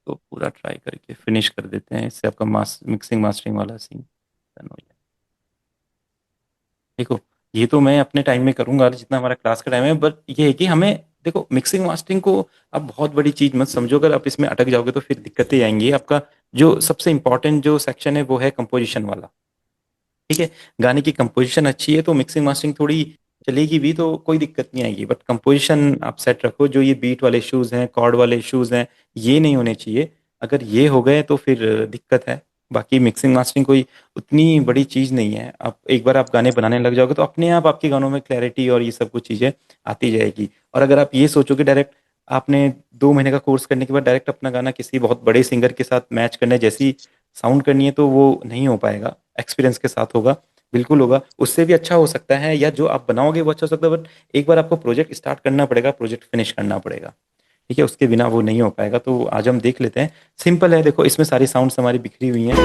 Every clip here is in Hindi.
तो पूरा ट्राई करके फिनिश कर देते हैं, इससे आपका मिक्सिंग मास्टरिंग वाला सीन डन हो जाए। देखो, ये तो मैं अपने टाइम में करूंगा जितना हमारा क्लास का टाइम है, बट ये है कि हमें, देखो मिक्सिंग मास्टरिंग को आप बहुत बड़ी चीज मत समझो। अगर आप इसमें अटक जाओगे तो फिर दिक्कतें आएंगी। आपका जो सबसे इंपॉर्टेंट जो सेक्शन है वो है कंपोजिशन वाला। ठीक है, गाने की कंपोजिशन अच्छी है तो मिक्सिंग मास्टरिंग थोड़ी चलेगी भी, तो कोई दिक्कत नहीं आएगी। बट कंपोजिशन आप सेट रखो, जो ये बीट वाले इश्यूज हैं, कॉर्ड वाले इश्यूज हैं, ये नहीं होने चाहिए। अगर ये हो गए तो फिर दिक्कत है। बाकी मिक्सिंग मास्टरिंग कोई उतनी बड़ी चीज नहीं है। आप एक बार आप गाने बनाने लग जाओगे तो अपने आप आपके गानों में क्लैरिटी और ये सब कुछ चीजें आती जाएगी। और अगर आप ये सोचोगे डायरेक्ट, आपने 2 महीने का कोर्स करने के बाद डायरेक्ट अपना गाना किसी बहुत बड़े सिंगर के साथ मैच करने जैसी साउंड करनी है, तो वो नहीं हो पाएगा। एक्सपीरियंस के साथ होगा, बिल्कुल होगा। उससे भी अच्छा हो सकता है, या जो आप बनाओगे वो अच्छा हो सकता है, बट एक बार आपको प्रोजेक्ट स्टार्ट करना पड़ेगा, प्रोजेक्ट फिनिश करना पड़ेगा। ठीक है, उसके बिना वो नहीं हो पाएगा। तो आज हम देख लेते हैं। सिंपल है, देखो इसमें सारी साउंड्स हमारी बिखरी हुई हैं।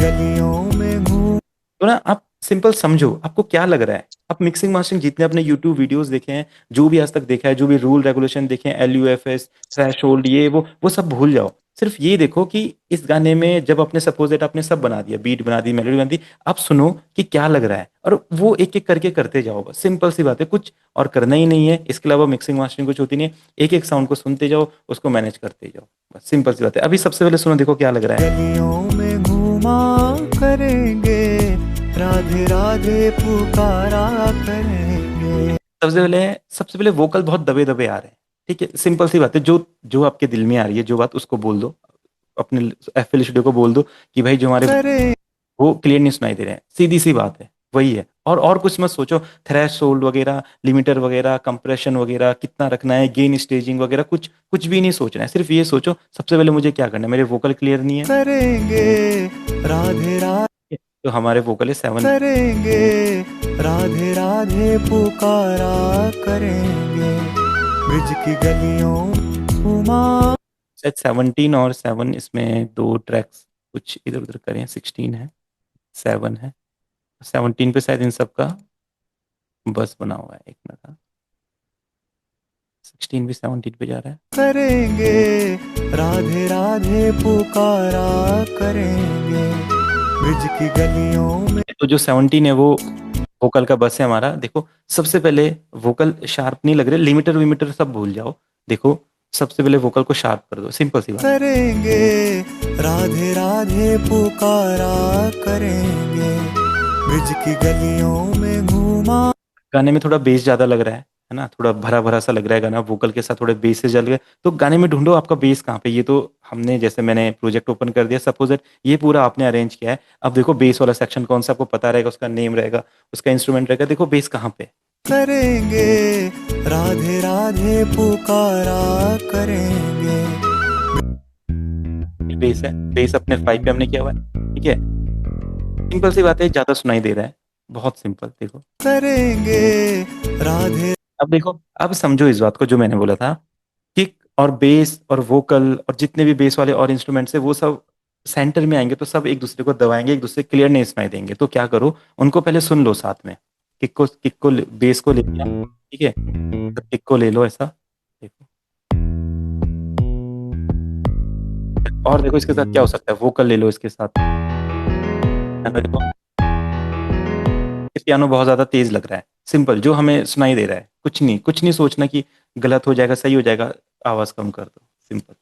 गलियों में घूम, तो ना आप सिंपल समझो आपको क्या लग रहा है। आप मिक्सिंग मास्टरिंग जितने अपने यूट्यूब वीडियोस देखे हैं, जो भी आज तक देखा है, जो भी रूल रेगुलेशन देखे हैं, LUFS, थ्रेशोल्ड, ये वो सब भूल जाओ। सिर्फ ये देखो कि इस गाने में जब आपने सपोज दैट आपने सब बना दिया, बीट बना दी, मेलोडी बना दी, आप सुनो कि क्या लग रहा है, और वो एक एक करके करते जाओ। बस सिंपल सी बात है, कुछ और करना ही नहीं है। इसके अलावा मिक्सिंग मास्टरिंग कुछ होती नहीं है। एक एक साउंड को सुनते जाओ, उसको मैनेज करते जाओ, बस सिंपल सी बात है। अभी सबसे पहले सुनो, देखो क्या लग रहा है। गलियों में घूमा करेंगे, राधे राधे पुकारा करेंगे। सबसे पहले वोकल बहुत दबे दबे आ रहे हैं। ठीक है, सिंपल सी बात है। जो जो आपके दिल में आ रही है जो बात, उसको बोल दो। अपने FL स्टूडियो को बोल दो कि भाई जो हमारे वो क्लियर नहीं सुनाई दे रहे हैं। सीधी सी बात है, वही है। और कुछ मत सोचो, थ्रेशोल्ड वगैरह, लिमिटर वगैरह, कंप्रेशन वगैरह कितना रखना है, गेन स्टेजिंग वगैरह, कुछ कुछ भी नहीं सोचना है। सिर्फ ये सोचो सबसे पहले मुझे क्या करना है। मेरे वोकल क्लियर नहीं है, करेंगे राधे राधे, तो हमारे वोकल है 7, करेंगे राधे राधे पुकारा करेंगे, ब्रिज की गलियों घुमा। शायद 17 और 7, इसमें दो ट्रैक्स कुछ इधर उधर करें। 16 है, 7 है, 17 पे शायद इन सब का बस बना हुआ है। एक मिनट, हाँ, 16 भी 17 पे जा रहा है। करेंगे राधे राधे पुकारा करेंगे, ब्रिज की गलियों में, तो जो 17 है वो वोकल का बस है हमारा। देखो सबसे पहले वोकल शार्प नहीं लग रहे, लिमिटर विमिटर सब भूल जाओ। देखो सबसे पहले वोकल को शार्प कर दो, सिंपल सी बात। करेंगे राधे राधे पुकारा करेंगे, ब्रिज की गलियों में घूमा। गाने में थोड़ा बेस ज्यादा लग रहा है ना, थोड़ा भरा भरा सा लग रहा है गाना, वोकल के साथ थोड़े बेस से जल गए। तो गाने में ढूंढो आपका बेस कहाँ पे। ये तो हमने, जैसे मैंने प्रोजेक्ट ओपन कर दिया, सपोज दैट ये पूरा आपने अरेंज किया है। अब देखो बेस वाला सेक्शन कौन सा, आपको पता रहेगा, उसका नेम रहेगा, उसका इंस्ट्रूमेंट रहेगा। देखो बेस कहाँ पे। करेंगे राधे राधे पुकारा करेंगे, बेस है, बेस अपने 5 पे हमने किया हुआ है। ठीक है, सिंपल सी बात है, ज्यादा सुनाई दे रहा है, बहुत सिंपल। देखो करेंगे राधे, अब देखो, अब समझो इस बात को जो मैंने बोला था। किक और बेस और वोकल और जितने भी बेस वाले और इंस्ट्रूमेंट्स है, वो सब सेंटर में आएंगे तो सब एक दूसरे को दबाएंगे, एक दूसरे क्लियर नहीं सुनाई देंगे। तो क्या करो, उनको पहले सुन लो साथ में। किक को बेस को ले लिया, ठीक है, तो किक को ले लो ऐसा। देखो, और देखो इसके साथ क्या हो सकता है, वोकल ले लो इसके साथ। देखो पियानो बहुत ज्यादा तेज लग रहा है। सिंपल जो हमें सुनाई दे रहा है, कुछ नहीं, कुछ नहीं सोचना कि गलत हो जाएगा, सही हो जाएगा। आवाज कम कर दो, सिंपल।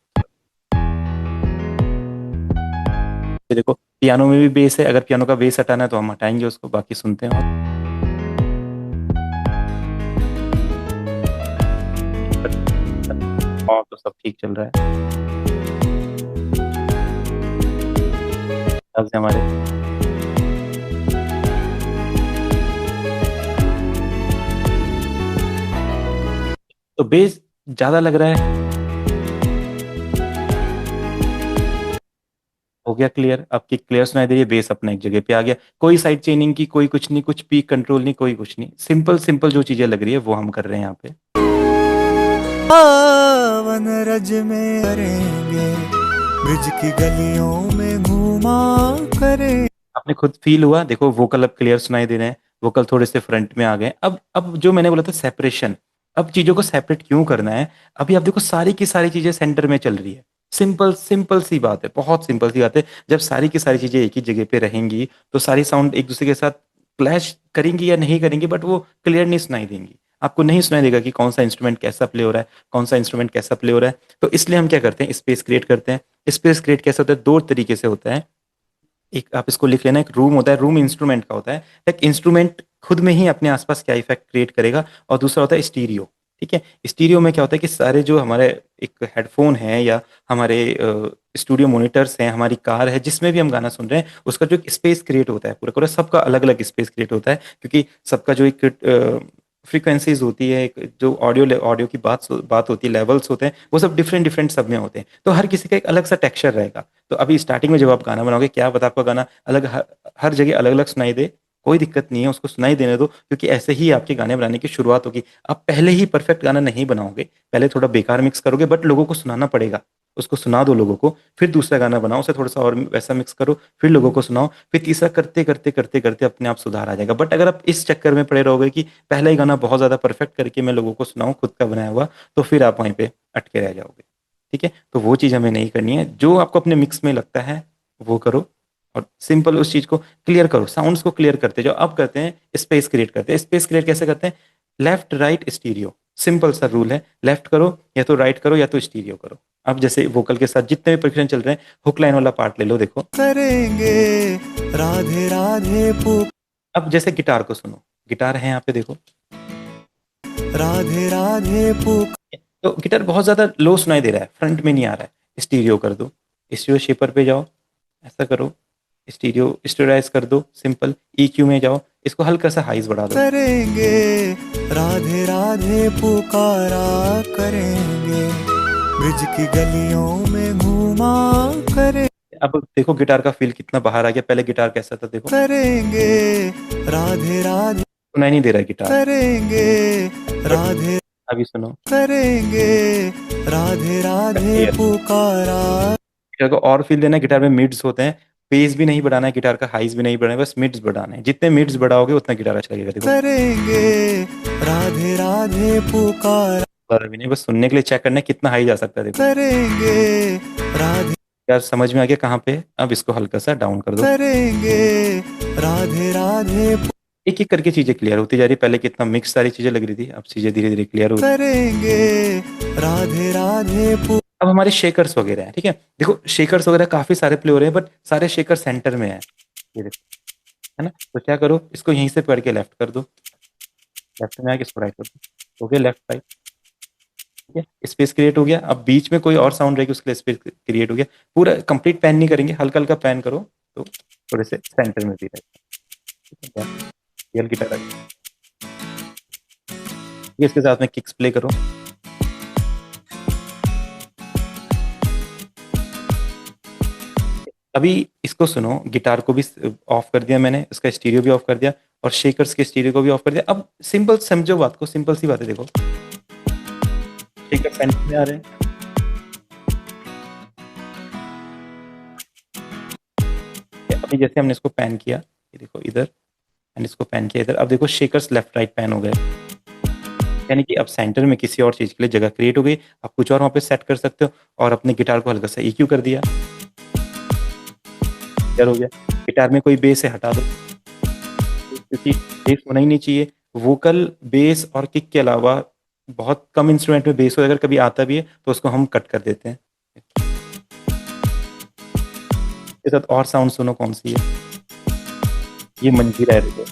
ये देखो पियानो में भी बेस है, अगर पियानो का बेस हटाना है तो हम हटाएंगे उसको, बाकी सुनते हैं। और तो सब ठीक चल रहा है। अब से हमारे तो बेस ज्यादा लग रहा है। हो गया क्लियर, आपकी क्लियर सुनाई दे रही है, बेस अपना एक जगह पे आ गया। कोई साइड चेनिंग की, कोई कुछ नहीं, कुछ पीक कंट्रोल नहीं, कोई कुछ नहीं। सिंपल सिंपल जो चीजें लग रही है वो हम कर रहे हैं यहाँ पे। पावन रज में करेंगे, ब्रिज की गलियों में घूमा करें। आपने खुद फील हुआ, देखो वोकल अब क्लियर सुनाई दे रहे हैं, वोकल थोड़े से फ्रंट में आ गए। अब जो मैंने बोला था सेपरेशन, अब चीज़ों को सेपरेट क्यों करना है? अभी आप देखो सारी की सारी चीज़ें सेंटर में चल रही है। सिंपल सिंपल सी बात है, बहुत सिंपल सी बात है। जब सारी की सारी चीज़ें एक ही जगह पे रहेंगी, तो सारी साउंड एक-दूसरे के साथ क्लैश करेंगी या नहीं करेंगी, बट वो क्लियर नहीं सुनाई देंगी। आपको नहीं सुनाई देगा कि कौन-सा इंस्ट्रूमेंट कैसा प्ले हो रहा है, कौन-सा इंस्ट्रूमेंट कैसा प्ले हो रहा है। तो इसलिए हम क्या करते हैं, स्पेस क्रिएट करते हैं। स्पेस क्रिएट कैसे होता है? 2 तरीके से होता है। एक आप इसको लिख लेना, एक रूम होता है, रूम इंस्ट्रूमेंट का होता है। एक इंस्ट्रूमेंट खुद में ही अपने आसपास क्या इफेक्ट क्रिएट करेगा, और दूसरा होता है स्टीरियो। ठीक है? स्टीरियो में क्या होता है कि सारे जो हमारे एक हेडफ़ोन है या हमारे स्टूडियो मॉनिटर्स हैं, हमारी कार है, जिसमें भी हम गाना सुन रहे हैं, उसका जो एक स्पेस क्रिएट होता है, पूरा-पूरा सबका अलग-अलग स्पेस क्रिएट होता है, क्योंकि सबका जो एक फ्रीक्वेंसीज़ होती है, एक जो ऑडियो की बात होती है, लेवल्स होते हैं, वो सब डिफरेंट-डिफरेंट सब में होते हैं। तो हर किसी का एक अलग-सा टेक्सचर रहेगा। तो अभी स्टार्टिंग में जब आप गाना बनाओगे, क्या पता आपका गाना अलग हर जगह अलग-अलग सुनाई दे, कोई दिक्कत नहीं है, उसको सुनाई देने दो, क्योंकि ऐसे ही आपके गाने बनाने की शुरुआत होगी। आप पहले ही परफेक्ट गाना नहीं बनाओगे, पहले थोड़ा बेकार मिक्स करोगे, बट लोगों को सुनाना पड़ेगा। उसको सुना दो लोगों को, फिर दूसरा गाना बनाओ, उसे थोड़ा-सा और वैसा मिक्स करो, फिर लोगों को सुनाओ, फिर तीसरा करते-करते अपने आप सुधार आ जाएगा। बट अगर आप इस चक्कर में पड़े रहोगे कि पहला ही गाना बहुत ज़्यादा परफेक्ट करके मैं लोगों को सुनाऊँ खुद का बनाया हुआ, तो फिर आप वहीं पे अटके रह जाओगे। ठीक है? तो वो चीज़ हमें नहीं करनी है। जो आपको अपने मिक्स में लगता है, वो करो, और सिंपल उस चीज़ को क्लियर करो, साउंड्स को क्लियर करते जाओ। अब करते हैं स्पेस क्रिएट करते हैं। स्पेस क्रिएट कैसे करते हैं? लेफ्ट, राइट, स्टीरियो, सिंपल सा रूल है। लेफ्ट करो, या तो राइट करो, या तो स्टीरियो करो। अब जैसे वोकल के साथ जितने भी परक्शन चल रहे हैं, हुक लाइन वाला पार्ट ले लो, देखो। करेंगे राधे राधे अब जैसे गिटार को सुनो, गिटार है यहाँ पे देखो। राधे राधे तो गिटार बहुत ज़्यादा लो सुनाई दे रहा है, फ्रंट में नहीं आ रहा है। स्टीरियो कर दो, स्टीरियो शेपर पे जाओ, ऐसा करो, स्टीरियो स्टेराइज कर दो, सिंपल। ईक्यू में जाओ, इसको हल्का सा हाइज बढ़ा दो। करेंगे राधे राधे पुकारा करेंगे, ब्रिज की गलियों में घूमा करें। अब देखो गिटार का फील कितना बाहर आ गया। पहले गिटार कैसा था देखो, करेंगे राधे राधे सुनाई नहीं दे रहा है गिटार। करेंगे राधे अभी सुनो, करेंगे राधे राधे पुकारा। गिटार को और फील देना है। गिटार में मिड्स होते हैं, बेस भी नहीं बढ़ाना है, गिटार का हाइज भी नहीं बढ़ाना है, बस मिड्स बढ़ाना है। जितने मिड्स बढ़ाओगे उतना गिटार अच्छा लगेगा। देखो करेंगे राधे राधे पुकारा ज़्यादा भी नहीं, बस सुनने के लिए चेक करना है कितना हाई जा सकता है। देखो करेंगे राधे यार, समझ में आ गया कहाँ पे? अब इसको हल्का सा डाउन कर दो। करेंगे राधे राधे एक एक करके चीजें क्लियर होती जा रही है। पहले कितना मिक्स सारी चीजें लग रही थी, अब चीजें धीरे धीरे क्लियर हो। करेंगे राधे राधे अब हमारे शेकर्स वगैरह हैं, ठीक है। देखो शेकर्स वगैरह काफी सारे प्ले हो रहे हैं, बट सारे शेकर सेंटर में है, ये देखो, है ना। तो क्या करो, इसको यहीं से पकड़ के लेफ्ट कर दो, लेफ्ट में आके इसको राइट कर दो। हो गया लेफ्ट राइट, ठीक है। स्पेस क्रिएट हो गया। अब बीच में कोई और साउंड रहेगी, उसके लिए स्पेस क्रिएट हो गया। पूरा कंप्लीट पैन नहीं करेंगे, हल्का हल्का पैन करो, तो थोड़े से सेंटर में भी रहेगा। रियल गिटार इसके साथ में किक्स प्ले करो। अभी इसको सुनो, गिटार को भी ऑफ कर दिया मैंने, इसका स्टीरियो भी ऑफ कर दिया, और शेकर्स के स्टीरियो को भी ऑफ कर दिया। अब सिंपल समझो बात को, सिंपल सी बात है। देखो शेकर सेंटर में आ रहे हैं, अभी जैसे हमने इसको पैन किया, ये देखो इधर, एंड इसको पैन किया इधर। अब देखो शेकर्स लेफ्ट राइट पैन हो गए, यानी कि अब सेंटर में किसी और चीज के लिए जगह क्रिएट हो गई। आप कुछ और वहां पे सेट कर सकते हो, और अपने गिटार को हल्का सा EQ कर दिया, क्लियर हो गया। गिटार में कोई बेस है, हटा दो, क्योंकि बेस होना ही नहीं चाहिए। वोकल, बेस और किक के अलावा बहुत कम इंस्ट्रूमेंट में बेस हो, अगर कभी आता भी है तो उसको हम कट कर देते हैं। इसके साथ और साउंड सुनो, कौन सी है, ये मंजीरा है। देखो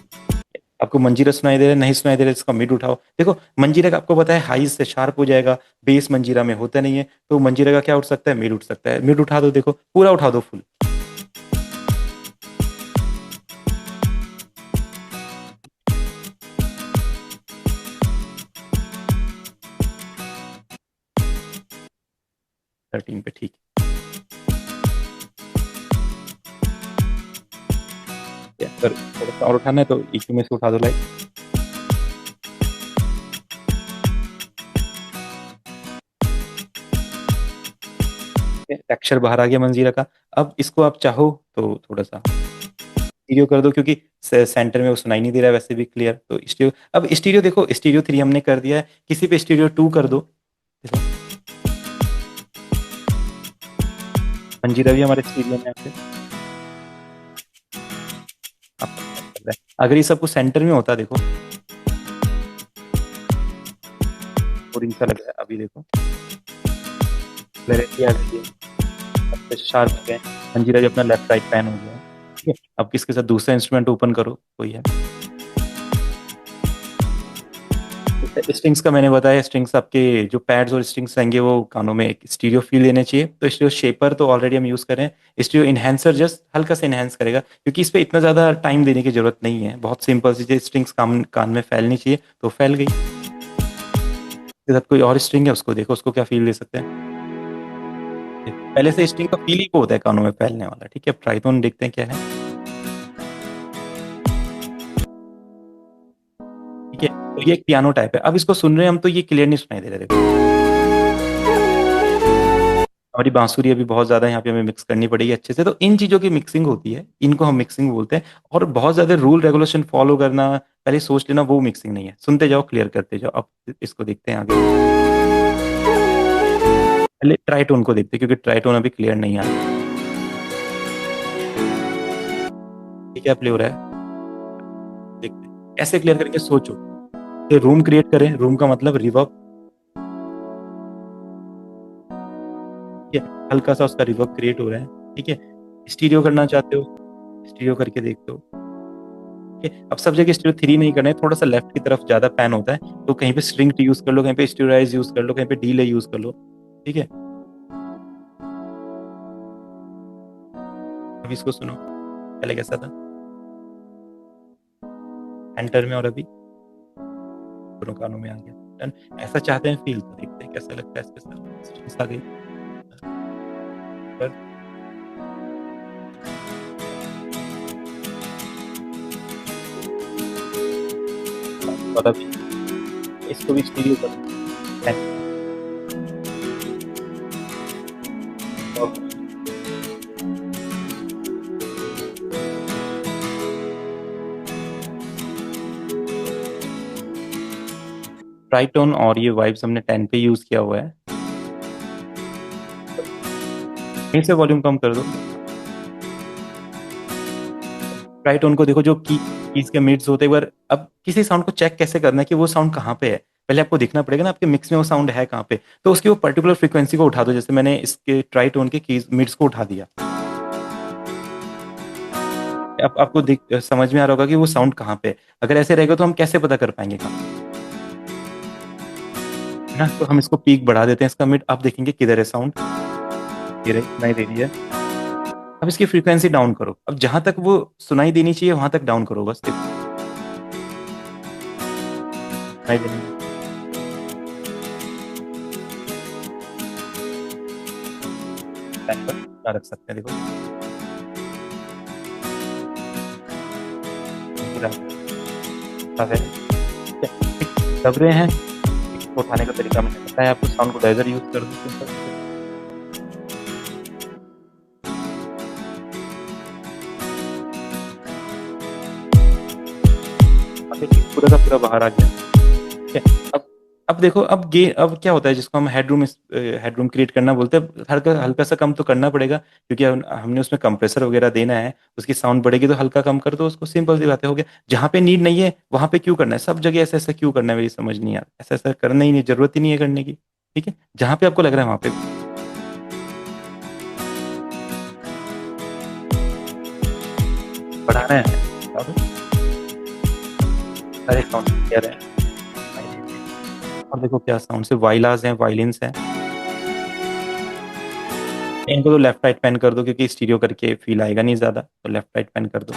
आपको मंजीरा सुनाई दे रहा है, नहीं सुनाई दे रहा है, इसका मिड उठाओ। देखो मंजीरा का आपको पता है हाई से शार्प हो जाएगा, बेस मंजीरा में होता नहीं है, तो मंजीरा का क्या उठ सकता है, मिड उठ सकता है। मिड उठा दो, देखो पूरा उठा दो, फुल। थर्टीन पे, ठीक है। अगर थोड़ा सा और उठाना है तो EQ में से उठा दो लाइट। टेक्सचर बाहर आ गया मंजीरा का। अब इसको आप चाहो तो थोड़ा सा स्टीरियो कर दो, क्योंकि सेंटर में वो सुनाई नहीं दे रहा है वैसे भी क्लियर। तो स्टीरियो, अब स्टीरियो देखो, स्टीरियो 3 हमने कर दिया है, किसी पे स्टीरियो 2 कर दो। देखो मंजीरा भी हमारे स्टीरियो में आते, आपको क्या लग रहा है? अगर ये सब कुछ सेंटर में होता, देखो और इनका लग रहा है, अभी देखो क्लैरिटी आ गई है, शार्प हो गए। मंजीरा जो अपना लेफ्ट राइट पैन हो गया है, ठीक है। अब किसके साथ दूसरा इंस्ट्रूमेंट ओपन करो, कोई है स्ट्रिंग्स का मैंने बताया, स्ट्रिंग्स आपके जो पैड्स और स्ट्रिंग्स रहेंगे वो कानों में एक स्टीरियो फील देने चाहिए। तो स्टीरियो शेपर तो ऑलरेडी हम यूज़ करें, स्टीरियो इन्हेंसर जस्ट हल्का सा इन्हेंस करेगा, क्योंकि इस पे इतना ज़्यादा टाइम देने की जरूरत नहीं है, बहुत सिंपल सी चीज़, स्ट्रिंग्स कान में फैलनी चाहिए तो फैल गई। इसके साथ कोई और स्ट्रिंग है, उसको देखो, उसको क्या फील दे सकते हैं। पहले से स्ट्रिंग का फील ही को होता है कानों में फैलने वाला, ठीक है। अब ट्राइटोन देखते हैं क्या है, ठीक है। तो ये एक पियानो टाइप है, अब इसको सुन रहे हैं हम तो ये क्लियर नहीं सुनाई दे रहा है, देखो। हमारी बांसुरी अभी बहुत ज़्यादा यहाँ पे हमें मिक्स करनी पड़ेगी अच्छे से, तो इन चीज़ों की मिक्सिंग होती है, इनको हम मिक्सिंग बोलते हैं। और बहुत ज़्यादा रूल रेगुलेशन फॉलो करना, पहले सोच लेना, वो मिक्सिंग नहीं है। सुनते जाओ, क्लियर करते जाओ। अब इसको देखते हैं आगे, पहले ट्राइटोन को देखते हैं, क्योंकि ट्राइटोन अभी क्लियर नहीं आ रहा। ठीक है, प्ले हो रहा है, देखते हैं कैसे क्लियर करेंगे, सोचो। ये रूम क्रिएट करें, रूम का मतलब रिवर्ब, ठीक है, हल्का सा उसका रिवर्ब क्रिएट हो रहा है, ठीक है। स्टीरियो करना चाहते हो, स्टीरियो करके देखते हो, ठीक है। अब सब जगह स्टीरियो 3 नहीं करना है, थोड़ा सा लेफ्ट की तरफ ज्यादा पैन होता है, तो कहीं पे स्ट्रिंग यूज कर लो, कहीं पे स्टीरियोराइज यूज कर लो, कहीं पे डीले यूज कर लो, ठीक है। अभी इसको सुनो, पहले कैसा था एंटर में, और अभी दोनों कानों में आ गया। डन। ऐसा चाहते हैं फील, तो देखते हैं कैसा लगता है इसके साथ। स्ट्रिंग्स आ गई पर, और अभी इसको भी स्टीरियो कर, ट्राइटोन और ये वाइब्स हमने 10 पे यूज किया हुआ है। यहीं से वॉल्यूम कम कर दो। ट्राइटोन को देखो, जो कीज के मिड्स होते हैं, एक बार अब किसी साउंड को चेक कैसे करना है कि वो साउंड कहाँ पे है, पहले आपको देखना पड़ेगा ना आपके मिक्स में वो साउंड है कहाँ पे। तो उसकी वो पर्टिकुलर फ्रीक्वेंसी को उठा दो, जैसे मैंने इसके ट्राइटोन के कीज मिड्स को उठा दिया। अब आपको समझ में आ रहा होगा कि वो साउंड कहाँ पे है। अगर ऐसे रहेगा तो हम कैसे पता कर पाएंगे कहाँ, है ना। तो हम इसको पीक बढ़ा देते हैं, इसका मिड, आप देखेंगे किधर है साउंड, ये रही, सुनाई दे रही है। अब इसकी फ्रीक्वेंसी डाउन करो, अब जहां तक वो सुनाई देनी चाहिए वहां तक डाउन करो, बस देखो सुनाई देनी है। टाइम पर क्या रख सकते हैं, देखो दब रहे हैं, इसको उठाने का तरीका मुझे पता है, आपको साउंड को डाइजर यूज कर दो। पूरा का पूरा बाहर आ गया, ठीक है। अब देखो, अब क्या होता है, जिसको हम हेडरूम क्रिएट करना बोलते हैं, हल्का हल्का सा कम तो करना पड़ेगा, क्योंकि हमने उसमें कंप्रेसर वगैरह देना है, उसकी साउंड बढ़ेगी, तो हल्का कम कर दो उसको, सिंपल सी बातें हो गया। जहाँ पे नीड नहीं है वहां पे क्यों करना है, सब जगह ऐसा ऐसा क्यों करना है, मेरी समझ नहीं आ रहा। ऐसा ऐसा करना ही नहीं, जरूरत ही नहीं है करने की, ठीक है। जहाँ पे आपको लग रहा है वहां पे बढ़ाना है। अब सारे साउंड क्लियर है, और देखो क्या साउंड से वाइलास हैं, वायलिन्स हैं। इनको तो लेफ्ट राइट पैन कर दो, क्योंकि स्टीरियो करके फील आएगा नहीं ज्यादा, तो लेफ्ट राइट पैन कर दो।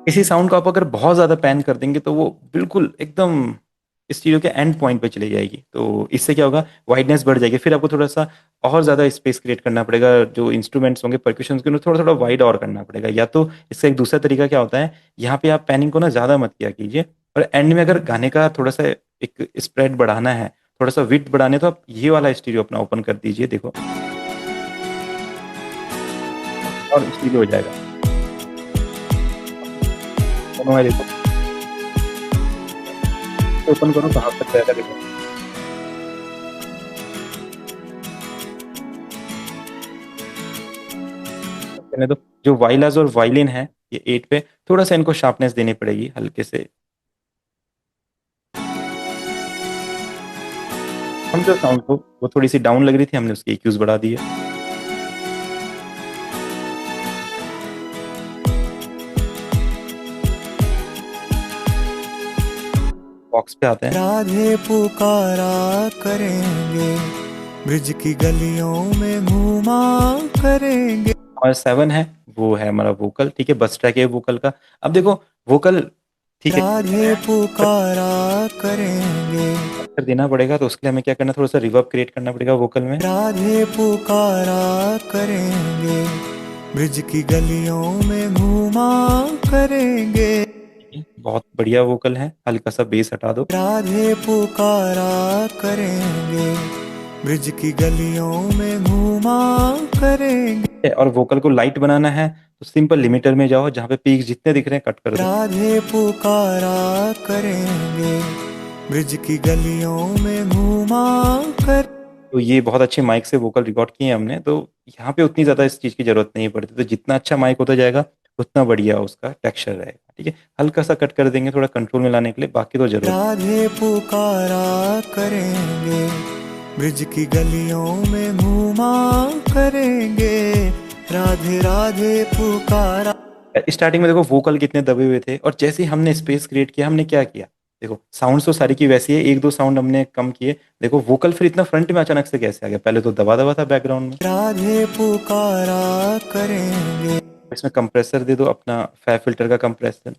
इसी साउंड को आप अगर बहुत ज्यादा पैन कर देंगे तो वो बिल्कुल एकदम स्टीरियो के एंड पॉइंट पे चली जाएगी, तो इससे क्या होगा, वाइडनेस बढ़ जाएगी। फिर आपको थोड़ा सा और ज्यादा स्पेस क्रिएट करना पड़ेगा, जो इंस्ट्रूमेंट्स होंगे परक्यूशन के, थोड़ा थोड़ा वाइड और करना पड़ेगा। या तो इसका एक दूसरा तरीका क्या होता है, यहाँ पे आप पैनिंग को ना ज्यादा मत किया कीजिए, और एंड में अगर गाने का थोड़ा सा एक स्प्रेड बढ़ाना है, थोड़ा-सा विड्थ बढ़ाना है, तो आप ये वाला स्टीरियो अपना ओपन कर दीजिए, देखो। और स्टीरियो हो जाएगा। दोनों है देखो। ओपन करो कहाँ तक जाएगा देखो। कहने दो। जो वाइलास और वायलिन है, ये 8 पे थोड़ा-सा इनको शार्पनेस देनी पड़ेगी हल्के से। समझो साउंड को, वो थोड़ी-सी डाउन लग रही थी, हमने उसकी EQs बढ़ा दी है। बॉक्स पे आते हैं। राधे पुकारा करेंगे, ब्रिज की गलियों में घूमा करेंगे। और 7 है, वो है हमारा वोकल, ठीक है, बस ट्रैक है वोकल का। अब देखो वोकल, ठीक है, राधे पुकारा करेंगे, अक्षर देना पड़ेगा, तो उसके लिए हमें क्या करना है, थोड़ा सा रिवर्ब क्रिएट करना पड़ेगा वोकल में। राधे पुकारा करेंगे, ब्रिज की गलियों में घूमा करेंगे। बहुत बढ़िया वोकल है, हल्का सा बेस हटा दो। राधे पुकारा करेंगे, ब्रिज की गलियों में घूमा करेंगे। और वोकल को लाइट बनाना है, तो सिंपल लिमिटर में जाओ, जहाँ पे पीक्स जितने दिख रहे हैं कट कर दो। राधे पुकारा करेंगे, ब्रिज की गलियों में घूमा कर। तो ये बहुत अच्छे माइक से वोकल रिकॉर्ड किए हैं हमने, तो यहाँ पे उतनी ज़्यादा इस चीज़ की ज़रूरत नहीं पड़ती। तो जितना अच्छा माइक होता जाएगा उतना बढ़िया उसका टेक्सचर रहेगा, ठीक है। हल्का सा कट कर देंगे थोड़ा कंट्रोल में लाने के लिए, बाकी तो जरूरत। राधे पुकारा करेंगे, ब्रिज की गलियों में घूमा करेंगे। राधे राधे पुकारा। स्टार्टिंग में देखो वोकल कितने दबे हुए थे, और जैसे ही हमने स्पेस क्रिएट किया, हमने क्या किया, देखो साउंड तो सारी की वैसी है, एक दो साउंड हमने कम किए। देखो वोकल फिर इतना फ्रंट में अचानक से कैसे आ गया, पहले तो दबा दबा था बैकग्राउंड में। राधे पुकारा करेंगे। इसमें कंप्रेसर दे दो अपना, फैब फिल्टर का कंप्रेसर,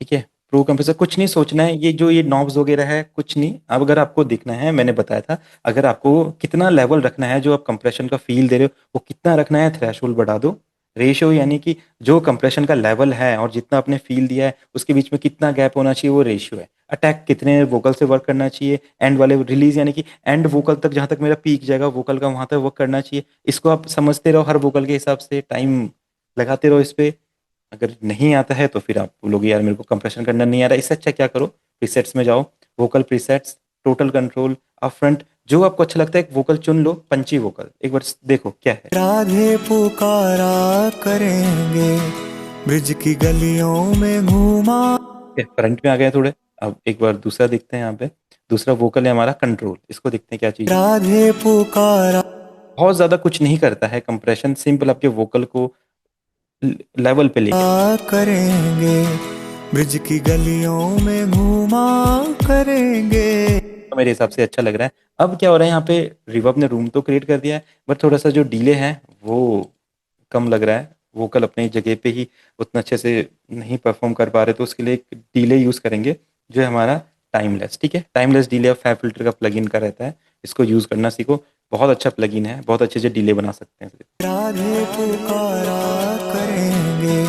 ठीक है। प्रो कंप्रेसर, कुछ नहीं सोचना है, ये जो ये नॉब्स वगैरह है कुछ नहीं। अब अगर आपको दिखना है, मैंने बताया था, अगर आपको कितना लेवल रखना है, जो आप कंप्रेशन का फील दे रहे हो वो कितना रखना है, थ्रेशोल्ड बढ़ा दो। रेशियो यानी कि जो कंप्रेशन का लेवल है और जितना आपने फील दिया है उसके बीच में कितना गैप होना चाहिए, वो रेशियो है। अटैक कितने वोकल से वर्क करना चाहिए, एंड वाले रिलीज यानी कि एंड वोकल तक, जहां तक मेरा पीक जाएगा वोकल का वहां तक वर्क करना चाहिए। इसको आप समझते रहो, हर वोकल के हिसाब से टाइम लगाते रहो इस पे। अगर नहीं आता है तो फिर आप बोलोगे यार मेरे को कंप्रेशन करना नहीं आ रहा। इससे अच्छा क्या करो, प्रीसेट्स में जाओ, vocal presets, total control, up front, जो आपको अच्छा लगता है एक वोकल चुन लो, पंची वोकल, एक बार देखो क्या है। राधे पुकारा करेंगे, ब्रिज की गलियों में घूमा। फ्रंट में आ गए थोड़े। अब एक बार दूसरा देखते हैं, यहाँ पे दूसरा वोकल है हमारा कंट्रोल, इसको देखते हैं क्या चीज। राधे पुकारा। बहुत ज्यादा कुछ नहीं करता है कंप्रेशन, सिंपल आपके वोकल को लेवल पे लेके करेंगे, ब्रिज की गलियों में घूमा करेंगे। तो मेरे हिसाब से अच्छा लग रहा है। अब क्या हो रहा है, यहाँ पे रिवर्ब ने रूम तो क्रिएट कर दिया है, बट थोड़ा सा जो डिले है वो कम लग रहा है। वोकल अपनी जगह पे ही उतना अच्छे से नहीं परफॉर्म कर पा रहे, तो उसके लिए एक डिले यूज करेंगे जो है हमारा टाइमलेस, ठीक है। टाइमलेस डिले फैब फिल्टर का प्लगइन का रहता है, इसको यूज करना सीखो। बहुत अच्छा प्लगइन है, बहुत अच्छे से डिले बना सकते हैं। राधे पुकारा करेंगे,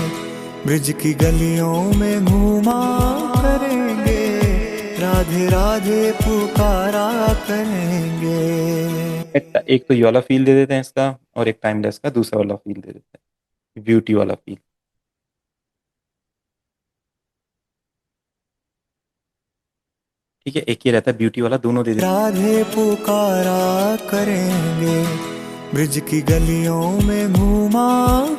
ब्रिज की गलियों में घूमा करेंगे। राधे राधे पुकारा करेंगे। एक तो ये वाला फील दे देते हैं इसका, और एक टाइमलेस का दूसरा वाला फील दे देते हैं, ब्यूटी वाला फील। ठीक है, एक ही रहता है ब्यूटी वाला, दोनों दे देते हैं। राधे पुकारा करेंगे, ब्रिज की गलियों में घूमा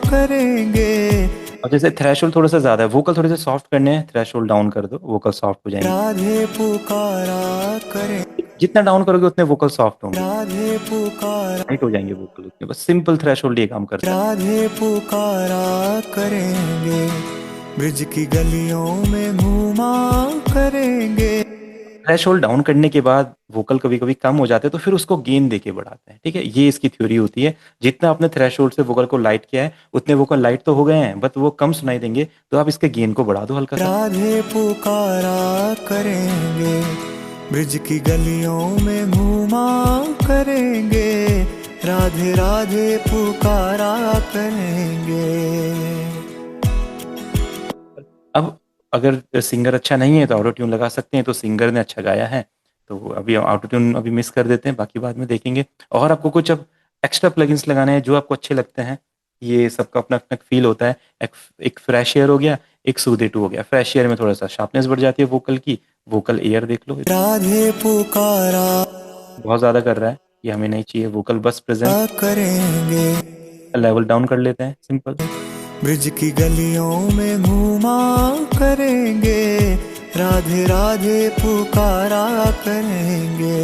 करेंगे। अब जैसे थ्रेशोल्ड थोड़ा सा ज्यादा है, वोकल थोड़े से सॉफ्ट करने हैं, थ्रेशोल्ड डाउन कर दो, वोकल सॉफ्ट हो जाएंगे। राधे पुकारा करें। जितना डाउन करोगे उतने वोकल सॉफ्ट होंगे, राधे पुकारा। राइट हो जाएंगे वोकल उतने। बस सिंपल थ्रेशोल्ड ये काम करता है। राधे पुकारा करेंगे, ब्रिज की गलियों में घूमा करेंगे। थ्रेशोल्ड डाउन करने के बाद वोकल कभी कभी कम हो जाते हैं, तो फिर उसको गेन देके बढ़ाते हैं, ठीक है। ये इसकी थ्योरी होती है। जितना आपने थ्रेशोल्ड से वोकल को लाइट किया है उतने वोकल लाइट तो हो गए हैं, बट वो कम सुनाई देंगे, तो आप इसके गेन को बढ़ा दो हल्का सा। राधे पुकारा करेंगे, ब्रिज की गलियों में घूमा करेंगे। राधे राधे पुकारा करेंगे। अब अगर सिंगर अच्छा नहीं है तो ऑटो ट्यून लगा सकते हैं, तो सिंगर ने अच्छा गाया है तो अभी ऑटो ट्यून अभी मिस कर देते हैं, बाकी बाद में देखेंगे। और आपको कुछ अब एक्स्ट्रा प्लगइन्स लगाने हैं जो आपको अच्छे लगते हैं। ये सबका अपना अपना फील होता है। एक फ्रेश एयर हो गया, एक सूदे टू हो गया। फ्रेश एयर में थोड़ा सा शार्पनेस बढ़ जाती है वोकल की। वोकल एयर देख लो, राधे पुकारा बहुत ज़्यादा कर रहा है, ये हमें नहीं चाहिए। वोकल बस प्रेजेंस करेंगे, लेवल डाउन कर लेते हैं, सिंपल। ब्रिज की गलियों में घूमा करेंगे, राधे राधे पुकारा करेंगे।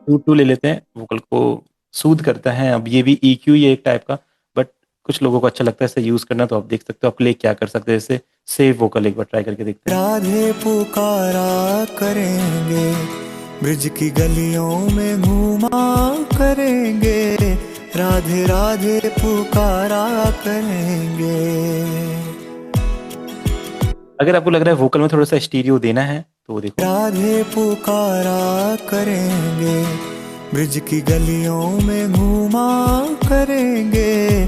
टू टू ले लेते हैं, वोकल को सूद करता है। अब ये भी EQ ही है एक टाइप का, बट कुछ लोगों को अच्छा लगता है इसे यूज करना, तो आप देख सकते हो आपके लिए क्या कर सकते हैं। जैसे सेव वोकल एक बार ट्राई करके देखते हैं। राधे पुकारा करेंगे, ब्रिज की गलियों में घूमा करेंगे, राधे राधे पुकारा करेंगे। अगर आपको लग रहा है वोकल में थोड़ा सा स्टीरियो देना है तो देखो, राधे पुकारा करेंगे, ब्रिज की गलियों में घूमा करेंगे।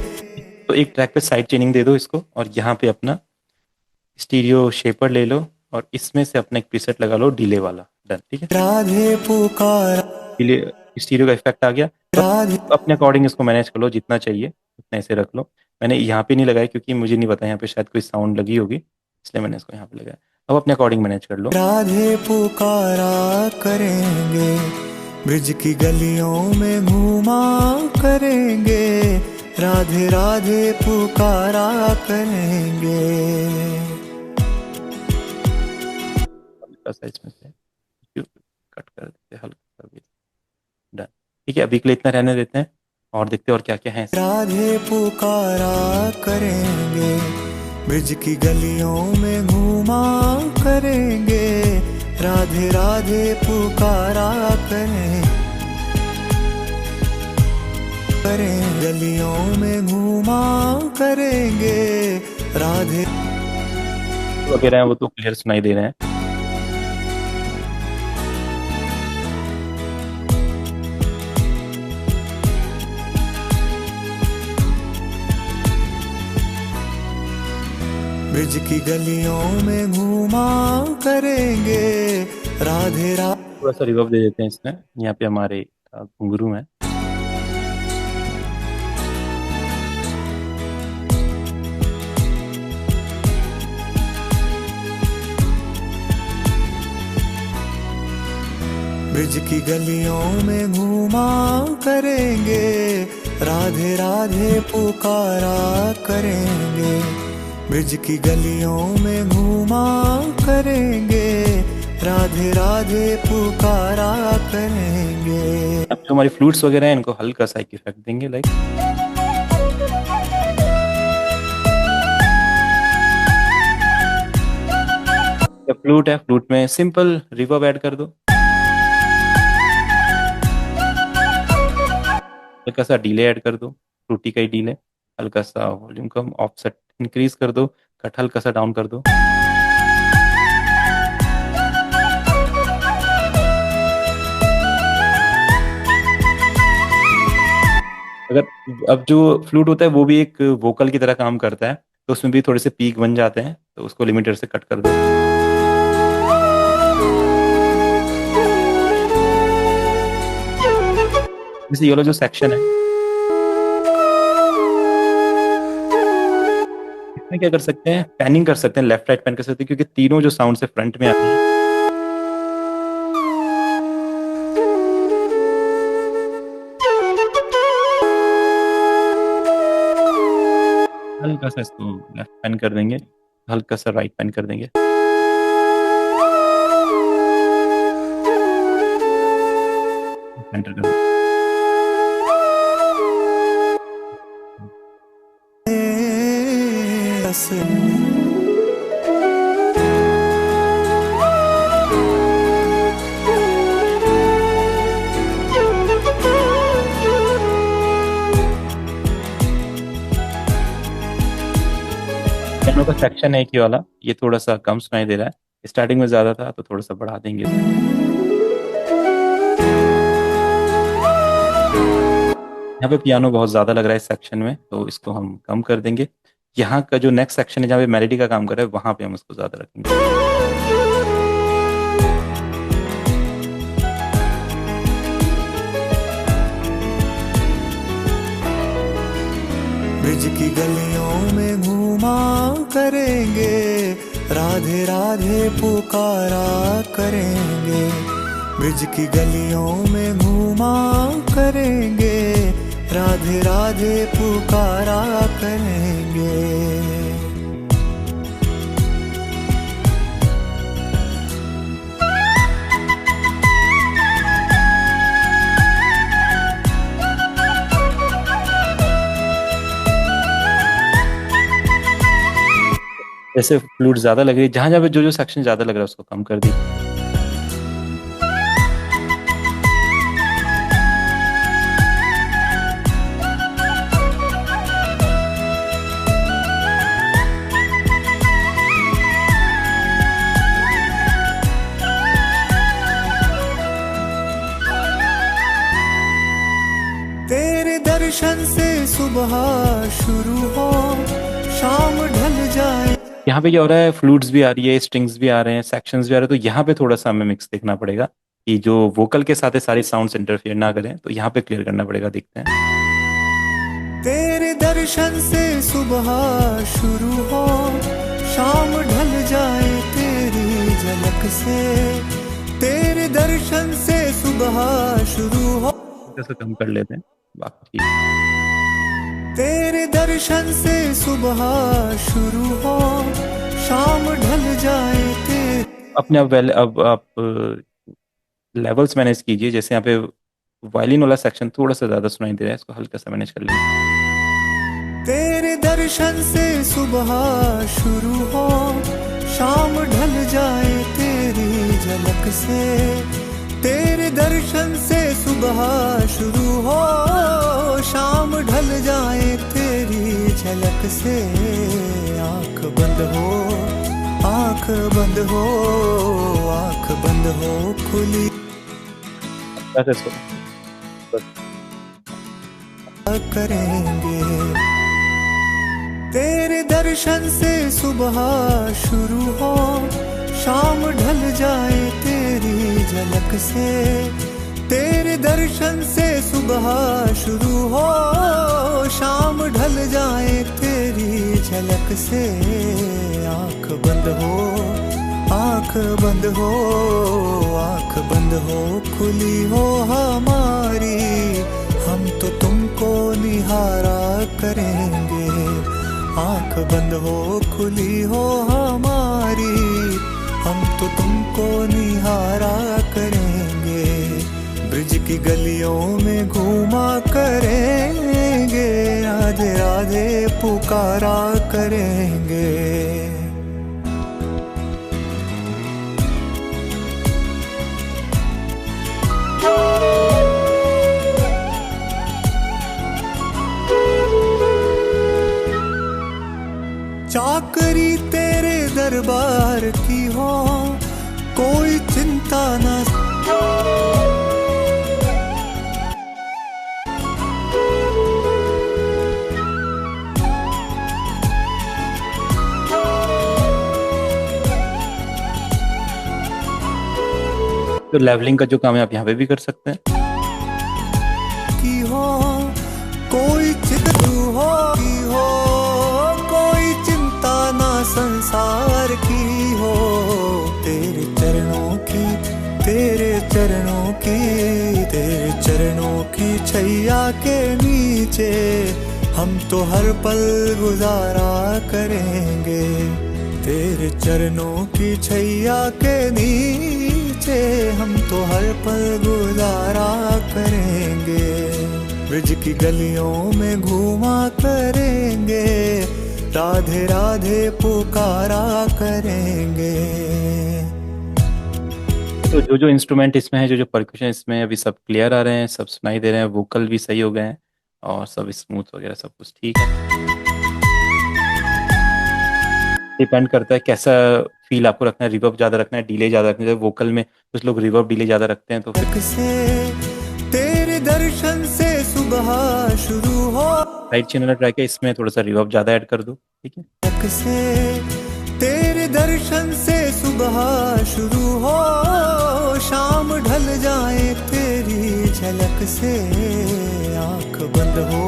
तो एक ट्रैक पे साइड चेनिंग दे दो इसको, और यहाँ पे अपना स्टीरियो शेपर ले लो, और इसमें से अपना एक प्रीसेट लगा लो डिले वाला। डन, ठीक है। राधे पुकारा, डिले स्टीरियो का इफेक्ट आ गया। राधे अब अपने अकॉर्डिंग इसको मैनेज कर लो, जितना चाहिए उतना ऐसे रख लो। मैंने यहाँ पे नहीं लगाया क्योंकि मुझे नहीं पता यहाँ पे शायद कोई साउंड लगी होगी, इसलिए मैंने इसको यहाँ पे लगाया। अब अपने अकॉर्डिंग मैनेज कर लो। राधे पुकारा करेंगे, ब्रिज की गलियों में घूमा करेंगे, राधे राधे पुकारा करेंगे। हल्का सा इसमें से कट कर देते हैं, हल्का सा। डन, ठीक है। अभी के लिए इतना रहने देते हैं, और देखते हैं और क्या क्या है। राधे पुकारा करेंगे, ब्रिज की गलियों में घूमा करेंगे, राधे राधे पुकारा करें, गलियों में घूमा करेंगे, राधे वगैरह हैं वो तो क्लियर सुनाई दे रहे हैं। ब्रिज की गलियों में घूमा करेंगे, राधे राधे। थोड़ा सा रिवर्ब दे देते हैं इसमें। यहाँ पे हमारे घुंघरू हैं। ब्रिज की गलियों में घूमा करेंगे, राधे राधे पुकारा करेंगे, ब्रिज की गलियों में घूमा करेंगे, राधे राधे पुकारा करेंगे। अब जो हमारी फ्लूट्स वगैरह हैं इनको हल्का सा एक इफेक्ट देंगे, लाइक फ्लूट है, फ्लूट में सिंपल रिवर्ब ऐड कर दो। हल्का सा डीले ऐड कर दो, फ्रूटी का ही डीले। हल्का सा वॉल्यूम कम, ऑफसेट इंक्रीज कर दो, कट हल्का सा डाउन कर दो। अगर अब जो फ्लूट होता है वो भी एक वोकल की तरह काम करता है, तो उसमें भी थोड़े से पीक बन जाते हैं, तो उसको लिमिटर से कट कर दो। जैसे ये वाला जो सेक्शन है, इसमें क्या कर सकते हैं, पैनिंग कर सकते हैं, लेफ्ट राइट पैन कर सकते हैं, क्योंकि तीनों जो साउंड से फ्रंट में आती है। हल्का सा इसको लेफ्ट पैन कर देंगे, हल्का सा राइट पैन कर देंगे। एंटर कर देंगे। पियानो का सेक्शन है एक ही वाला, ये थोड़ा सा कम सुनाई दे रहा है। स्टार्टिंग में ज्यादा था तो थोड़ा सा बढ़ा देंगे इसको। यहाँ पे पियानो बहुत ज़्यादा लग रहा है इस सेक्शन में, तो इसको हम कम कर देंगे। यहाँ का जो नेक्स्ट सेक्शन है जहाँ पे मेलोडी का काम कर रहा है, वहाँ पे हम उसको ज़्यादा रखेंगे। ब्रिज की गलियों में घूमा करेंगे, राधे राधे पुकारा करेंगे। ब्रिज की गलियों में घूमा करेंगे, राधे राधे पुकारा करेंगे। जैसे फ्लूट ज़्यादा लग रही है, जहाँ जहाँ पे जो जो सेक्शन ज़्यादा लग रहा है उसको कम कर दीजिए। तेरे दर्शन से सुबह शुरू हो, शाम ढल जाए। यहाँ पे क्या हो रहा है, फ्लूट्स भी आ रही है, स्ट्रिंग्स भी आ रहे हैं, सेक्शंस भी आ रहे हैं, तो यहाँ पे थोड़ा सा हमें मिक्स देखना पड़ेगा कि जो वोकल के साथ है सारी साउंड्स इंटरफेयर ना करें, तो यहाँ पे क्लियर करना पड़ेगा, देखते हैं। तेरे दर्शन से सुबह शुरू हो, शाम ढल जाए तेरी झलक से। तेरे दर्शन से सुबह शुरू हो, थोड़ा सा कम कर लेते हैं बाकी। तेरे दर्शन से सुबह शुरू हो, शाम ढल जाए तेरे। अपने अब आप लेवल्स मैनेज कीजिए। जैसे यहाँ पे वायलिन वाला सेक्शन थोड़ा सा ज़्यादा सुनाई दे रहा है, इसको हल्का सा मैनेज कर लेंगे। तेरे दर्शन से सुबह शुरू हो, शाम ढल जाए तेरी झलक से। तेरे दर्शन से सुबह शुरू हो, शाम ढल जाए तेरी झलक से। आँख बंद हो, आँख बंद हो, आँख बंद हो खुली करेंगे। तेरे दर्शन से सुबह शुरू हो, शाम ढल जाए तेरी झलक से। तेरे दर्शन से सुबह शुरू हो, शाम ढल जाए तेरी झलक से। आँख बंद हो, आँख बंद हो, आँख बंद हो खुली हो हमारी, हम तो तुमको निहारा करेंगे। आँख बंद हो खुली हो हमारी, हम तो तुमको निहारा करेंगे। ब्रिज की गलियों में घूमा करेंगे, राधे राधे पुकारा करेंगे। चाकरी तेरे दरबार की हो, कोई चिंता न। तो लेवलिंग का जो काम है आप यहाँ पे भी कर सकते हैं। की हो कोई चिंता हो, कोई चिंता ना संसार की हो। तेरे चरणों की, तेरे चरणों की, तेरे चरणों की छैया के नीचे हम तो हर पल गुजारा करेंगे। तेरे चरणों की छैया के नीचे हम तो हर पल गुजारा करेंगे। ब्रिज की गलियों में घूमा करेंगे, राधे राधे पुकारा करेंगे। तो जो जो इंस्ट्रूमेंट इसमें है, जो जो परक्यूशन इसमें है, अभी सब क्लियर आ रहे हैं, सब सुनाई दे रहे हैं, वोकल भी सही हो गए हैं और सब स्मूथ वगैरह सब कुछ ठीक है। डिपेंड करता है कैसा फील आपको रखना है, रिवर्ब ज़्यादा रखना है, डिले ज़्यादा रखना है। वोकल में कुछ लोग रिवर्ब डिले ज़्यादा रखते हैं, तो फिर से तेरे दर्शन से सुबह शुरू हो साइड चेन वाला ट्रैक है, इसमें थोड़ा सा रिवर्ब ज़्यादा ऐड कर दो, ठीक है। झलक से तेरे दर्शन से सुबह शुरू हो, शाम ढल जाए तेरी झलक से। आंख बंद हो,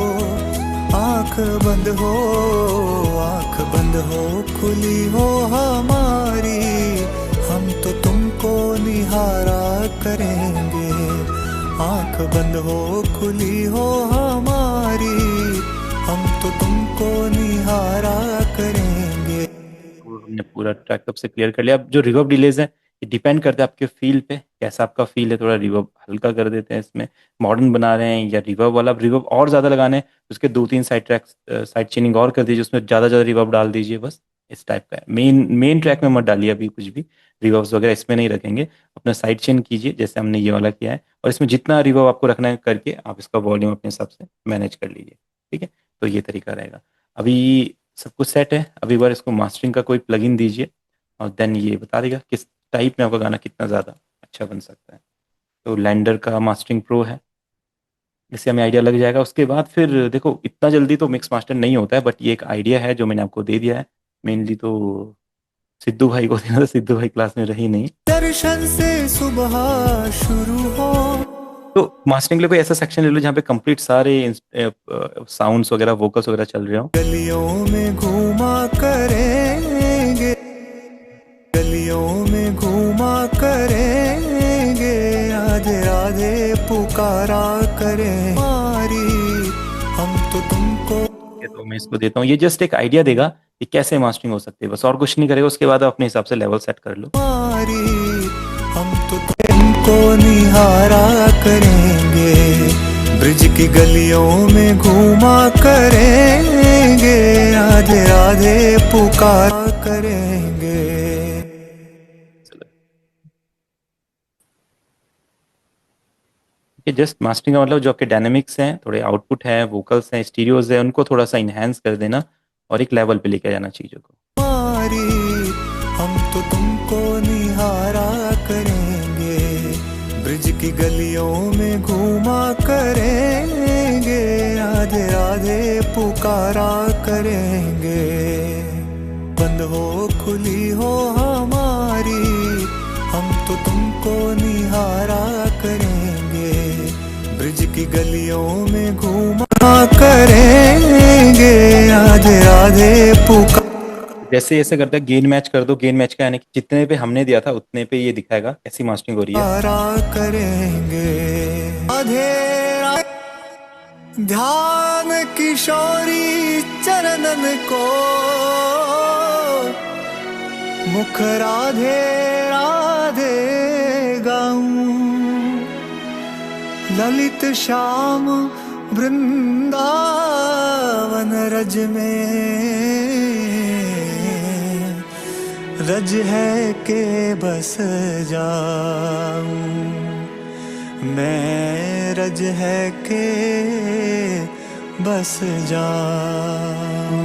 आंख बंद हो, आंख बंद हो, खुली हो हमारी, हम तो तुमको निहारा करेंगे। आंख बंद हो, खुली हो हमारी, हम तो तुमको निहारा करेंगे। हमने पूरा ट्रैक अब से क्लियर कर लिया। अब जो रिवर्ब डिलेज है ये डिपेंड करता है आपके फील पे, कैसा आपका फील है। थोड़ा रिवर्ब हल्का कर देते हैं, इसमें मॉडर्न बना रहे हैं या रिवर्ब वाला रिवर्ब और ज़्यादा लगाने हैं, उसके 2-3 साइड ट्रैक्स साइड चेनिंग और कर दीजिए, उसमें ज़्यादा रिवर्ब डाल दीजिए। बस इस टाइप का है। मेन ट्रैक में मत डालिए अभी कुछ भी, रिवर्ब्स वगैरह इसमें नहीं रखेंगे। अपना साइड चेन कीजिए जैसे हमने ये वाला किया है, और इसमें जितना रिवर्ब आपको रखना है करके आप इसका वॉल्यूम अपने हिसाब से मैनेज कर लीजिए, ठीक है। तो ये तरीका रहेगा। अभी सब कुछ सेट है, अभी बार इसको मास्टरिंग का कोई प्लगइन दीजिए और देन ये बता देगा किस टाइप में आपका गाना कितना ज़्यादा अच्छा बन सकता है। तो लैंडर का मास्टरिंग प्रो है, इससे हमें आइडिया लग जाएगा। उसके बाद फिर देखो इतना जल्दी तो मिक्स मास्टर नहीं होता है, बट ये एक आइडिया है जो मैंने आपको दे दिया है। मेनली तो सिद्धू भाई को देना था, सिद्धू भाई क्लास में रही नहीं। दर्शन से सुबह शुरू हो, तो मास्टरिंग के लिए कोई ऐसा सेक्शन ले लो जहाँ पे कंप्लीट सारे साउंड्स वगैरह वोकल्स वगैरह चल रहे हो। गलियों में घूमा करेंगे, गलियों में घूमा करेंगे, राधे राधे पुकारा करें हमारी, हम तो तुमको। तो मैं इसको देता हूँ, ये जस्ट एक आइडिया देगा कि कैसे मास्टरिंग हो सकती है, बस और कुछ नहीं करेगा। उसके बाद आप अपने हिसाब से लेवल सेट कर लो। हम तो तुमको निहारा करेंगे, ब्रिज की गलियों में घूमा करेंगे, राधे राधे पुकारा करेंगे। ये जस्ट मास्टरिंग का मतलब जो आपके डायनेमिक्स हैं, थोड़े आउटपुट हैं, वोकल्स हैं, स्टीरियोज हैं, उनको थोड़ा सा इन्हेंस कर देना और एक लेवल पे लेके जाना चीज़ों को। हम तो तुमको निहारा करेंगे, ब्रिज की गलियों में घूमा करेंगे, राधे राधे पुकारा करेंगे। बंद हो, खुली हो हमारी, हम तो तुमको निहारा करेंगे, ब्रिज की गलियों में घूमा करेंगे, राधे राधे पुकारा। जैसे ऐसे करता है गेन मैच कर दो, गेन मैच का यानी कि जितने पे हमने दिया था उतने पे ये दिखाएगा कैसी मास्टरिंग हो रही है। करेंगे अधेरा ध्यान किशोरी चरणन को, मुख राधे राधे गाऊं, ललित श्याम वृंदावन रज में, रज है के बस जाऊं, मैं रज है के बस जाऊं।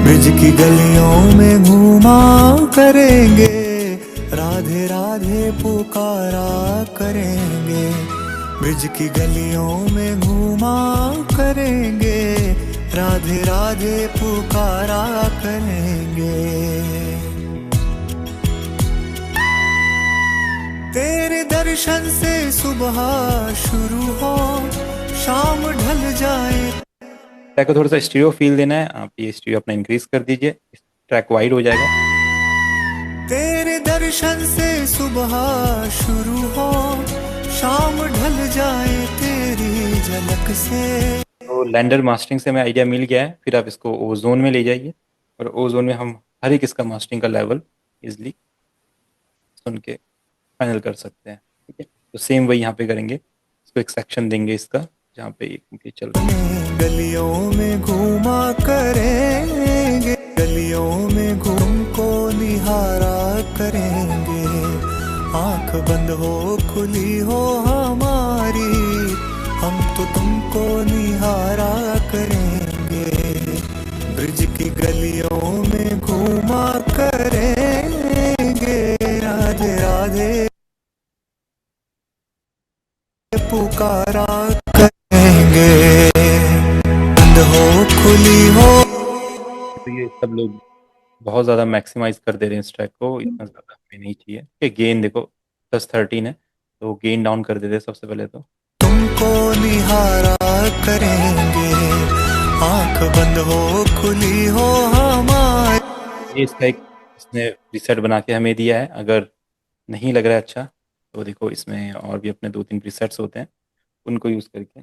ब्रिज की गलियों में घूमा करेंगे, राधे राधे पुकारा करेंगे, ब्रिज की गलियों में घूमा करेंगे, राधे राधे पुकारा करेंगे। तेरे दर्शन से सुबह शुरू हो, शाम ढल जाए। ट्रैक को थोड़ा सा स्टीरियो फील देना है, आप ये स्टीरियो अपना इंक्रीज कर दीजिए, ट्रैक वाइड हो जाएगा। तेरे दर्शन से सुबह शुरू हो, शाम ढल जाए तेरी झलक से। तो लैंडर मास्टरिंग से हमें आइडिया मिल गया है, फिर आप इसको ओजोन में ले जाइए और ओजोन में हम हर एक इसका मास्टरिंग का लेवल इजिली सुन के फाइनल कर सकते हैं, ठीक है। तो सेम वही यहाँ पे करेंगे, इसको एक सेक्शन देंगे इसका जहाँ पे ये चल रहा है। गलियों में घूमा करेंगे, गलियों में घूम को निहारा करेंगे, आंख बंद हो खुली हो हमारी, हम तो तुमको निहारा करेंगे, ब्रिज की गलियों में घूमा करेंगे, राधे राधे पुकारा करेंगे, बंद हो खुली हो। तो ये सब लोग बहुत ज़्यादा मैक्सिमाइज कर दे रहे हैं इस ट्रैक को, इतना ज़्यादा हमें नहीं चाहिए। कि गेन देखो +13 है, तो गेन डाउन कर देते हैं सबसे पहले तो। तुमको निहारा करेंगे, आंख बंद हो खुली हो हमारी। ये इसका एक इसने प्रीसेट बना के हमें दिया है, अगर नहीं लग रहा है अच्छा तो देखो इसमें और भी अपने 2-3 प्रीसेट्स होते हैं, उनको यूज़ करके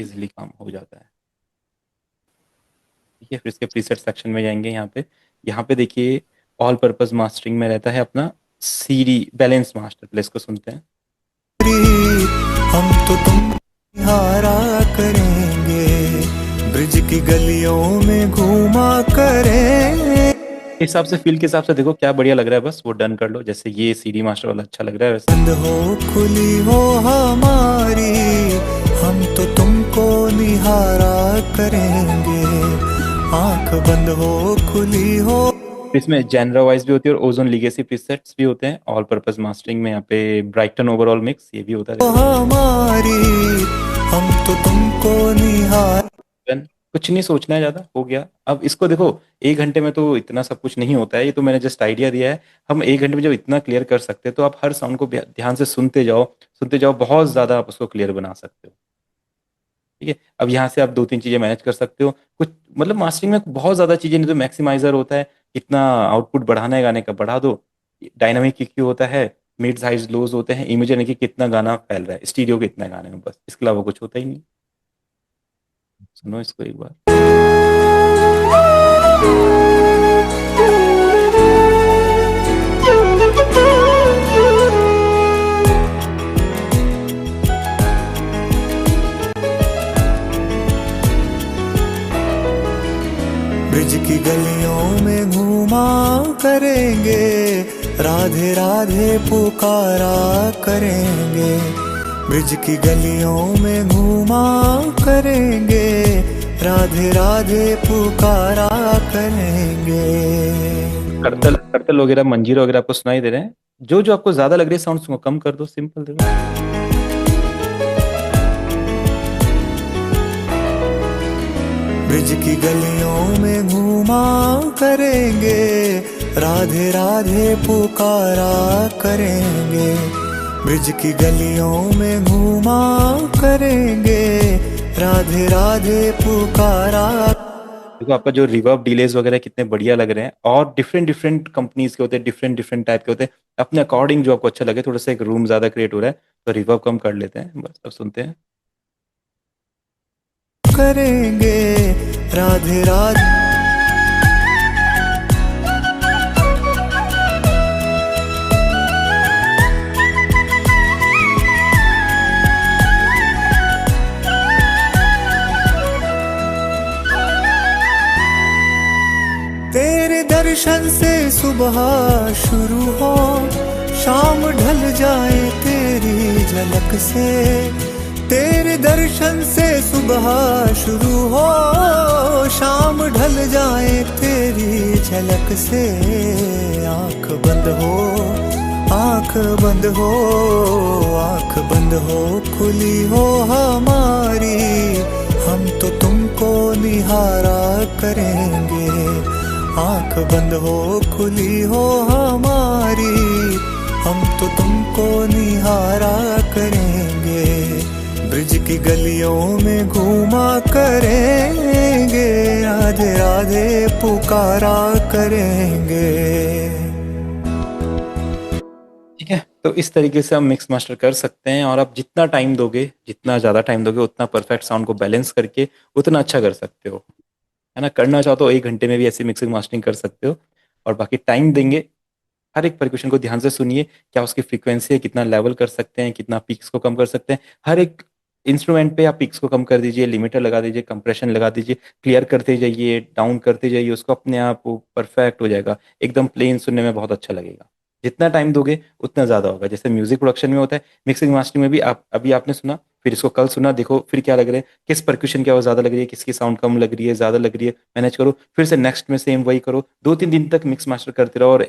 इजीली काम हो जाता है। ठीक है, फिर इसके प्रीसेट सेक्शन में जाएंगे। यहाँ पे देखिए ऑल पर्पस मास्टरिंग में रहता है अपना सीडी बैलेंस मास्टर, पहले इसको सुनते हैं। हम तो तुम निहारा करेंगे, ब्रिज की गलियों में घूमा करेंगे। हिसाब से फील के हिसाब से देखो क्या बढ़िया लग रहा है, बस वो डन कर लो। जैसे ये सीडी मास्टर वाला अच्छा लग रहा है वैसे। बंद हो खुली हो हमारी, हम तो तुमको निहारा करेंगे, आंख बंद हो खुली हो। इसमें जेनरा वाइज भी होती है और ओजोन लीगेसी प्रीसेट्स भी होते हैं। ऑल पर्पस मास्टरिंग में यहाँ पे ब्राइटन ओवरऑल मिक्स ये भी होता है। हमारी, हम तो तुमको निहार। कुछ नहीं सोचना है ज़्यादा, हो गया। अब इसको देखो 1 घंटे में तो इतना सब कुछ नहीं होता है, ये तो मैंने जस्ट आइडिया दिया है। हम 1 घंटे में जब इतना क्लियर कर सकते हैं तो आप हर साउंड को ध्यान से सुनते जाओ, बहुत ज़्यादा आप उसको क्लियर बना सकते हो। ठीक है, अब यहाँ से आप 2-3 चीज़ें मैनेज कर सकते हो। कुछ मतलब मास्टरिंग में बहुत ज़्यादा चीज़ें नहीं, तो मैक्सिमाइजर होता है, कितना आउटपुट बढ़ाना है गाने का बढ़ा दो। डायनामिक क्यू होता है, मिड्स हाइज लोज होते हैं, इमेज यानी कि कितना गाना फैल रहा है, स्टीरियो कितना गाने में, बस इसके अलावा कुछ होता ही नहीं। सुनो इसको एक बार। ब्रिज की गलियों में घूमा करेंगे, राधे राधे पुकारा करेंगे, ब्रिज की गलियों में घूमा करेंगे, राधे राधे पुकारा करेंगे। करतल करतल वगैरह मंजीरा वगैरह आपको सुनाई दे रहे हैं। जो जो आपको ज्यादा लग रही है साउंड को कम कर दो, सिंपल देखो। ब्रिज की गलियों में घूमा करेंगे, राधे राधे पुकारा करेंगे, ब्रिज की गलियों में घूमा करेंगे, राधे राधे पुकारा। देखो आपका जो रिवर्ब डिलेज वगैरह कितने बढ़िया लग रहे हैं, और डिफरेंट डिफरेंट कंपनीज के होते हैं, डिफरेंट डिफरेंट टाइप के होते हैं। अपने अकॉर्डिंग जो आपको अच्छा लगे, थोड़ा सा एक रूम ज्यादा क्रिएट हो रहा है तो रिवर्ब कम कर लेते हैं, बस अब सुनते हैं। करेंगे राधे राधे। तेरे दर्शन से सुबह शुरू हो, शाम ढल जाए तेरी झलक से, तेरे दर्शन से सुबह शुरू हो, शाम ढल जाए तेरी झलक से, आंख बंद हो, आंख बंद हो, आंख बंद हो खुली हो हमारी, हम तो तुमको निहारा करेंगे, आंख बंद हो खुली हो हमारी, हम तो तुमको निहारा करेंगे, ब्रिज की गलियों में घूमा करेंगे, राधे राधे पुकारा करेंगे। ठीक है, तो इस तरीके से हम मिक्स मास्टर कर सकते हैं, और आप जितना टाइम दोगे, जितना ज़्यादा टाइम दोगे, उतना परफेक्ट साउंड को बैलेंस करके उतना अच्छा कर सकते हो, है ना। करना चाहो तो 1 घंटे में भी ऐसी मिक्सिंग मास्टरिंग कर सकते हो, और बाकी टाइम देंगे। हर एक परक्यूशन को ध्यान से सुनिए, क्या उसकी फ्रीक्वेंसी है, कितना लेवल कर सकते हैं, कितना पीक्स को कम कर सकते हैं। हर एक इंस्ट्रूमेंट पे आप पीक्स को कम कर दीजिए, लिमिटर लगा दीजिए, कंप्रेशन लगा दीजिए, क्लियर करते जाइए, डाउन करते जाइए, उसको अपने आप वो परफेक्ट हो जाएगा, एकदम प्लेन सुनने में बहुत अच्छा लगेगा। जितना टाइम दोगे उतना ज़्यादा होगा। जैसे म्यूज़िक प्रोडक्शन में होता है, मिक्सिंग मास्टरिंग में भी आप अभी आपने सुना, फिर इसको कल सुना, देखो फिर क्या लग रहा है, किस परक्यूशन की आवाज़ ज़्यादा लग रही है, किसकी साउंड कम लग रही है, ज़्यादा लग रही है, मैनेज करो, फिर से नेक्स्ट में सेम वही करो, 2-3 दिन तक मिक्स मास्टर करते रहो और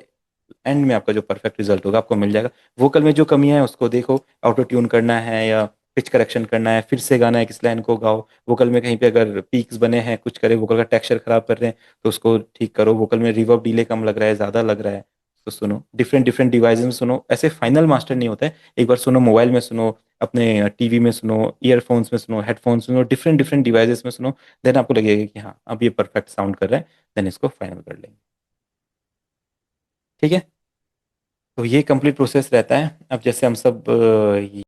एंड में आपका जो परफेक्ट रिजल्ट होगा आपको मिल जाएगा। वोकल में जो कमियाँ हैं उसको देखो, ऑटो ट्यून करना है या पिच करेक्शन करना है, फिर से गाना है, किस लाइन को गाओ, वोकल में कहीं पे अगर पीक्स बने हैं, कुछ करे, वोकल का टेक्सचर खराब कर रहे हैं, तो उसको ठीक करो, वोकल में रिवर्ब डिले कम लग रहा है, ज़्यादा लग रहा है, तो सुनो, डिफरेंट डिफरेंट डिवाइसेस में सुनो, ऐसे फाइनल मास्टर नहीं होता है, एक बार सुनो, मोबाइल में सुनो, अपने टीवी में सुनो, ईयरफोन्स में सुनो, हेडफोन्स में सुनो, डिफरेंट डिफरेंट डिवाइसेस में सुनो, देन आपको लगेगा कि हाँ अब ये परफेक्ट साउंड कर रहा है, देन इसको फाइनल कर लेंगे। ठीक है, तो ये कंप्लीट प्रोसेस रहता है। अब जैसे हम सब